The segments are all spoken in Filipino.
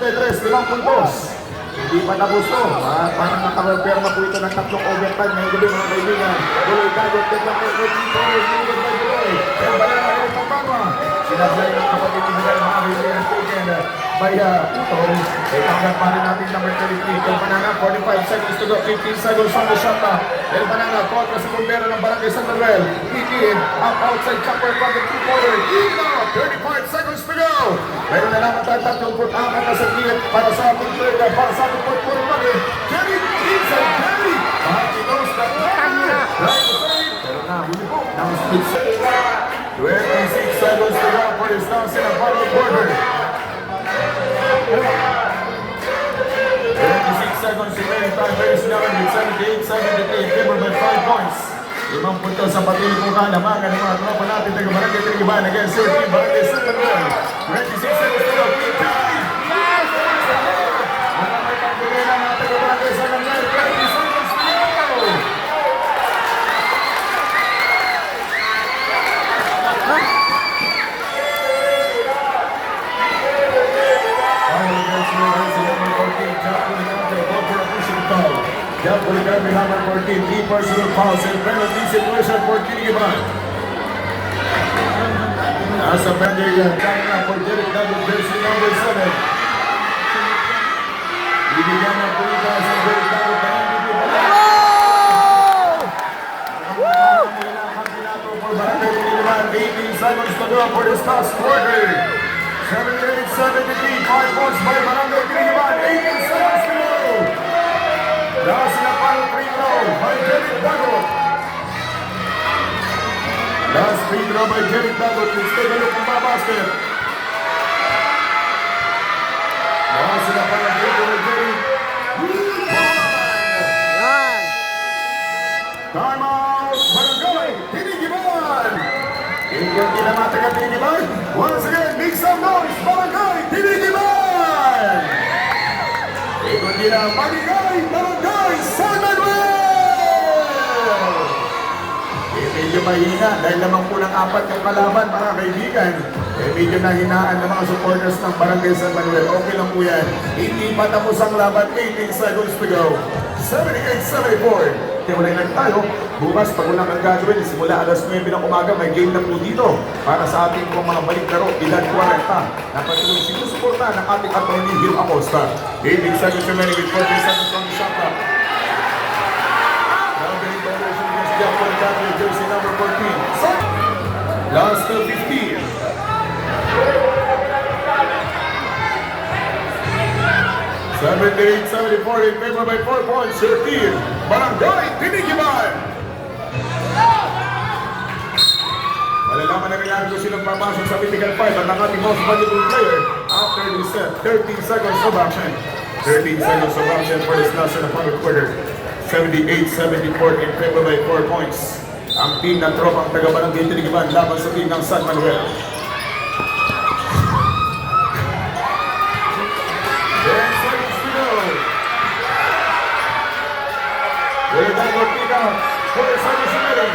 5 puntos. Hindi pa tapos to. Parang nakaperma po ito ng tatlong overtime ngayong gabi mga kaibigan. Tuloy tagot din ng Puerto Rico by Duloy. Kaya ba na kayo pagpama? Sinablay ng kapatid ni Miguel mga kaibigan taken by Utong. Itanggap pa rin natin number 33. El Banana, 45 seconds to go. 15 seconds on the shot. El Banana, kontra sa kumbera ng Barangay San Manuel. Itin, up outside chopper from the 2-quarter. 35 seconds to go. Meron na naman tayo 34 na sa kilit para sa ating third, para sa ating fourth quarter money. Kenny, inside Kenny. He knows that right to save. Pero na, huli po. Now split 26 seconds to go for this last in the final quarter. 26 seconds remaining time. Bears naman with 78-73 in favor by 5 points. 5 puntos sa patuloy kong kalamagan ng mga tropa natin taga Barangay Trinidad against your team Barangay San Manuel. 26 seconds to go. May pagbigay ng mga taga Barangay San Manuel. 20 seconds to go. Jump for the Derby number 14, 3 personal fouls and penalty situation for Tinigiban. As a bender, coming up for Derek Douglas, jersey number 7. Bibigyan ng pulita sa Derek Douglas na MVP. For Barangay Tinigiban, 18 seconds to go for this last quarter. 78-73, 5 points by Barangay Tinigiban, 18 seconds to go. Last na final free throw by Derek Dagot. Last free throw by Derek Dagot. Let's take a look at my basket. Last na final free throw by Derek. Time out. Barangay Tinigiban. Ingyan kinamataga Tinigiban. Once again, make some noise. Barangay Tinigiban. Ingyan kinamataga Barangay San Manuel! Medyo mahina dahil lamang po ng 4 yung kalaban mga kaibigan. Medyo nahinaan ng mga supporters ng Barangay San Manuel. Okay lang po yan. Hindi pa tapos ang laban. 18 seconds to go. 78-74. Kaya lang tayo. Bukas pag walang ang gagawin, simula alas 9 ng umaga, may game na po dito para sa ating mga balik laro, Pilar 40. Napatuloy sinusuporta ng ating attorney Gil Acosta. 18 seconds remaining with 40 seconds on the shot clock. Now the violation against Jeff for the jersey number 14. Last to 15. Seventy-eight, 74 in favor by 4 points. Your team, Barangay Tinigiban. Malalaman na rin kung silang papasok sa Mythical 5 at ang ating most valuable player after the set. 13 seconds of action. 13 seconds of action for this last in the final quarter. 78-74 in favor by 4 points. Ang team ng tropang taga-Barangay Tinigiban laban sa team ng San Manuel. We're going to pick up for the second meeting.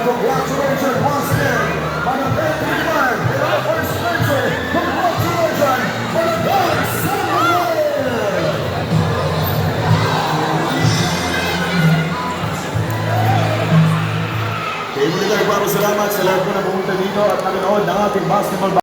Congratulations once again, Barangay Tinigiban, our first sponsor, congratulations, Barangay San Manuel! Kaya muli tayo, salamat sa lahat po na pumunta dito at nanonood ng ating basketball